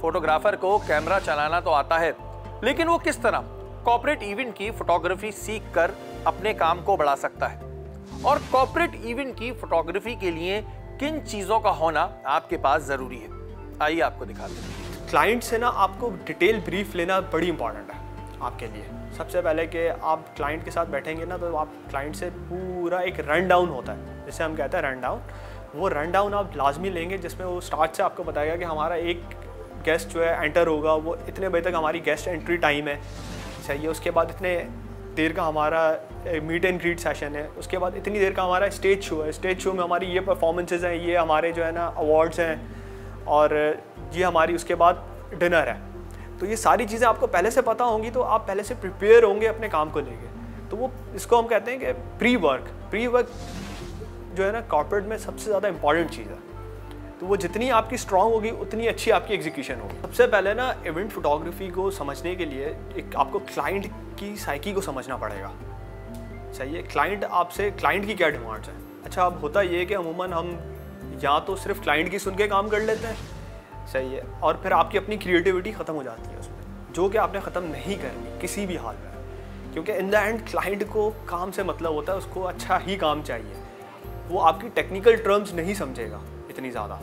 Photographer को camera चलाना तो आता है, लेकिन वो किस तरह कॉर्पोरेट इवेंट की फोटोग्राफी सीख कर अपने काम को बढ़ा सकता है और कॉर्पोरेट इवेंट की फोटोग्राफी के लिए किन चीजों का होना आपके पास जरूरी है, आइए आपको दिखाते हैं। क्लाइंट से ना आपको डिटेल ब्रीफ लेना बड़ी इंपॉर्टेंट है आपके लिए। सबसे पहले कि आप क्लाइंट के साथ बैठेंगे ना, तो आप क्लाइंट से पूरा एक रन डाउन होता है, जिसे हम कहते हैं रन डाउन। वो रन डाउन आप लाजमी लेंगे, जिसमें वो स्टार्ट से आपको बताएगा कि हमारा एक गेस्ट जो है एंटर होगा, वो इतने बजे तक हमारी गेस्ट एंट्री टाइम है, चाहिए। उसके बाद इतने देर का हमारा मीट एंड ग्रीट सेशन है, उसके बाद इतनी देर का हमारा स्टेज शो है, स्टेज शो में हमारी ये परफॉर्मेंसेज हैं, ये हमारे जो है ना अवार्ड्स हैं, और ये हमारी उसके बाद डिनर है। तो ये सारी चीज़ें आपको पहले से पता होंगी, तो आप पहले से प्रिपेयर होंगे अपने काम को लेके। तो वो इसको हम कहते हैं कि प्री वर्क जो है ना कॉर्पोरेट में सबसे ज़्यादा इंपॉर्टेंट चीज़ है। तो वो जितनी आपकी स्ट्रांग होगी उतनी अच्छी आपकी एग्जीक्यूशन होगी। सबसे पहले ना इवेंट फोटोग्राफी को समझने के लिए एक आपको क्लाइंट की साइकी को समझना पड़ेगा, सही है। क्लाइंट की क्या डिमांड्स हैं। अच्छा, अब होता ये है कि अमूमन हम या तो सिर्फ क्लाइंट की सुन के काम कर लेते हैं, सही है, और फिर आपकी अपनी क्रिएटिविटी ख़त्म हो जाती है उसमें, जो कि आपने ख़त्म नहीं करनी किसी भी हाल में, क्योंकि इन द एंड क्लाइंट को काम से मतलब होता है, उसको अच्छा ही काम चाहिए। वो आपकी टेक्निकल टर्म्स नहीं समझेगा इतनी ज़्यादा।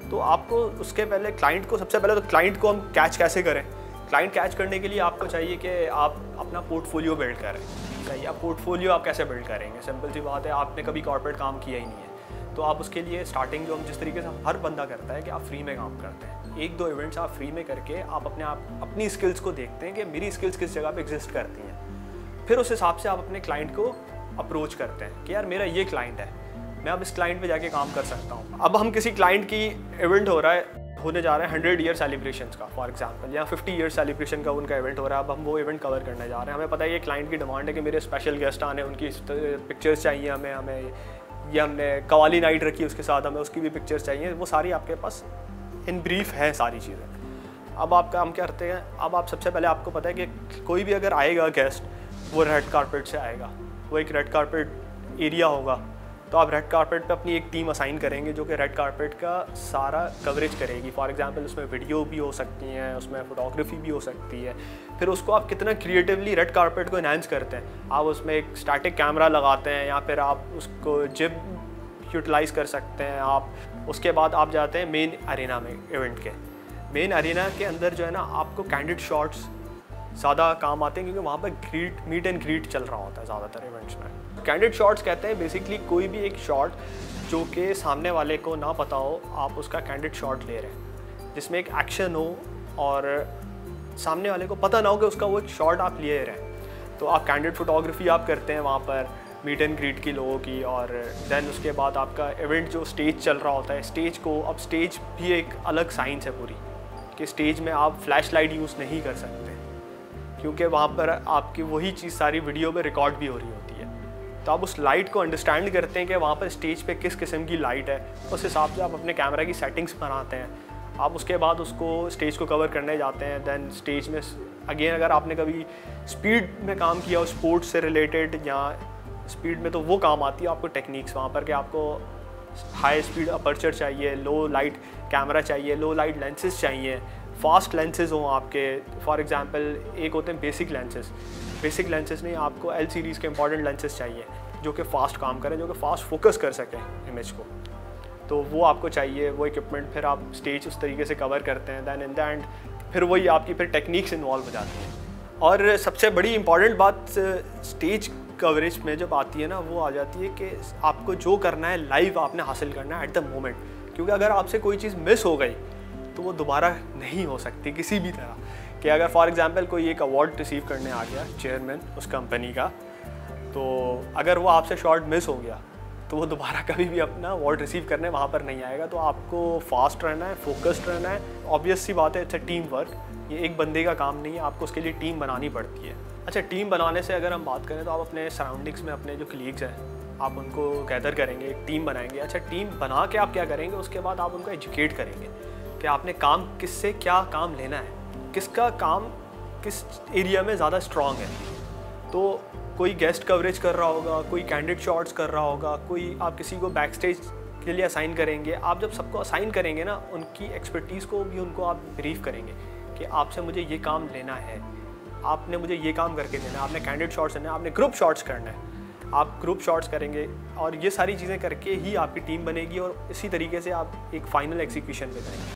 तो आपको उसके पहले सबसे पहले तो क्लाइंट को हम कैच कैसे करें। क्लाइंट कैच करने के लिए आपको चाहिए कि आप अपना पोर्टफोलियो बिल्ड करें, सही। आप पोर्टफोलियो आप कैसे बिल्ड करेंगे, सिंपल सी बात है, आपने कभी कॉर्पोरेट काम किया ही नहीं है, तो आप उसके लिए स्टार्टिंग जो हम जिस तरीके से हर बंदा करता है कि आप फ्री में काम करते हैं, 1-2 इवेंट्स आप फ्री में करके आप अपनी स्किल्स को देखते हैं कि मेरी स्किल्स किस जगह पे एग्जिस्ट करती हैं। फिर उस हिसाब से आप अपने क्लाइंट को अप्रोच करते हैं कि यार मेरा ये क्लाइंट है, मैं अब इस क्लाइंट पे जाके काम कर सकता हूँ। अब हम किसी क्लाइंट की इवेंट होने जा रहा है 100 ईयर सेलिब्रेशंस का फॉर एग्जांपल, या 50 ईयर सेलिब्रेशन का उनका इवेंट हो रहा है। अब हम वो इवेंट कवर करने जा रहे हैं, हमें पता है ये क्लाइंट की डिमांड है कि मेरे स्पेशल गेस्ट आने, उनकी पिक्चर्स चाहिए हमें या हमने कवाली नाइट रखी उसके साथ, हमें उसकी भी पिक्चर्स चाहिए। वो सारी आपके पास इन ब्रीफ है सारी चीज़ें। अब आप काम क्या करते हैं, अब आप सबसे पहले आपको पता है कि कोई भी अगर आएगा गेस्ट, वो रेड कारपेट से आएगा, वो एक रेड कारपेट एरिया होगा, तो आप रेड कारपेट पे अपनी एक टीम असाइन करेंगे जो कि रेड कारपेट का सारा कवरेज करेगी। फॉर एग्जांपल उसमें वीडियो भी हो सकती हैं, उसमें फोटोग्राफी भी हो सकती है। फिर उसको आप कितना क्रिएटिवली रेड कारपेट को एनहांस करते हैं, आप उसमें एक स्टैटिक कैमरा लगाते हैं या फिर आप उसको जिप यूटिलाइज़ कर सकते हैं। आप उसके बाद आप जाते हैं मेन अरेना में, इवेंट के मेन अरेना के अंदर जो है ना आपको कैंडिड शॉट्स ज़्यादा काम आते हैं, क्योंकि वहाँ पर मीट एंड ग्रीट चल रहा होता है ज़्यादातर इवेंट्स में। कैंडिड शॉट्स कहते हैं बेसिकली कोई भी एक शॉट जो कि सामने वाले को ना पता हो, आप उसका कैंडिड शॉट ले रहे हैं, जिसमें एक एक्शन हो और सामने वाले को पता ना हो कि उसका वो एक शॉट आप ले रहे हैं। तो आप कैंडिड फोटोग्राफी आप करते हैं वहाँ पर मीट एंड ग्रीट की लोगों की, और देन उसके बाद आपका इवेंट जो स्टेज चल रहा होता है, स्टेज भी एक अलग साइंस है पूरी, कि स्टेज में आप फ्लैश लाइट यूज़ नहीं कर सकते, क्योंकि वहाँ पर आपकी वही चीज़ सारी वीडियो में रिकॉर्ड भी हो रही होती है। तो आप उस लाइट को अंडरस्टैंड करते हैं कि वहाँ पर स्टेज पे किस किस्म की लाइट है, उस हिसाब से आप अपने कैमरा की सेटिंग्स बनाते हैं। आप उसके बाद उसको स्टेज को कवर करने जाते हैं। देन स्टेज में अगेन अगर आपने कभी स्पीड में काम किया हो, स्पोर्ट्स से रिलेटेड या स्पीड में, तो वो काम आती है आपको टेक्निक्स वहाँ पर कि आपको हाई स्पीड अपर्चर चाहिए, लो लाइट कैमरा चाहिए, लो लाइट लेंसेज चाहिए, फास्ट लेंसेज हों आपके। फॉर एग्जांपल एक होते हैं बेसिक लेंसेज नहीं, आपको एल सीरीज़ के इंपॉर्टेंट लेंसेज चाहिए जो कि फ़ास्ट काम करें, जो कि फ़ास्ट फोकस कर सकें इमेज को, तो वो आपको चाहिए, वो इक्विपमेंट। फिर आप स्टेज उस तरीके से कवर करते हैं। दैन इन द एंड फिर वही आपकी फिर टेक्निक्स इन्वॉल्व हो जाती हैं। और सबसे बड़ी इंपॉर्टेंट बात स्टेज कवरेज में जब आती है ना, वो आ जाती है कि आपको जो करना है लाइव आपने हासिल करना है एट द मोमेंट, क्योंकि अगर आपसे कोई चीज़ मिस हो गई तो वो दोबारा नहीं हो सकती किसी भी तरह। कि अगर फॉर एग्जांपल कोई एक अवार्ड रिसीव करने आ गया चेयरमैन उस कंपनी का, तो अगर वो आपसे शॉट मिस हो गया तो वो दोबारा कभी भी अपना अवार्ड रिसीव करने वहाँ पर नहीं आएगा। तो आपको फास्ट रहना है, फोकस्ड रहना है। ऑब्वियस सी बात है, इट्स अ टीम वर्क, ये एक बंदे का काम नहीं है, आपको उसके लिए टीम बनानी पड़ती है। अच्छा, टीम बनाने से अगर हम बात करें तो आप अपने सराउंडिंग्स में अपने जो कलीग्स हैं आप उनको गैदर करेंगे, एक टीम बनाएंगे। अच्छा, टीम बना के आप क्या करेंगे, उसके बाद आप उनको एजुकेट करेंगे कि आपने काम किससे क्या काम लेना है, किसका काम किस एरिया में ज़्यादा स्ट्रॉन्ग है। तो कोई गेस्ट कवरेज कर रहा होगा, कोई कैंडिड शॉट्स कर रहा होगा, कोई आप किसी को बैक स्टेज के लिए असाइन करेंगे। आप जब सबको असाइन करेंगे ना, उनकी एक्सपर्टीज़ को भी उनको आप ब्रीफ करेंगे कि आपसे मुझे ये काम लेना है, आपने मुझे ये काम करके देना है, आपने कैंडिड शॉट्स लेना है, आपने ग्रुप शॉट्स करना है, आप ग्रुप शॉट्स करेंगे और ये सारी चीज़ें करके ही आपकी टीम बनेगी और इसी तरीके से आप एक फाइनल एग्जीक्यूशन पे करेंगे।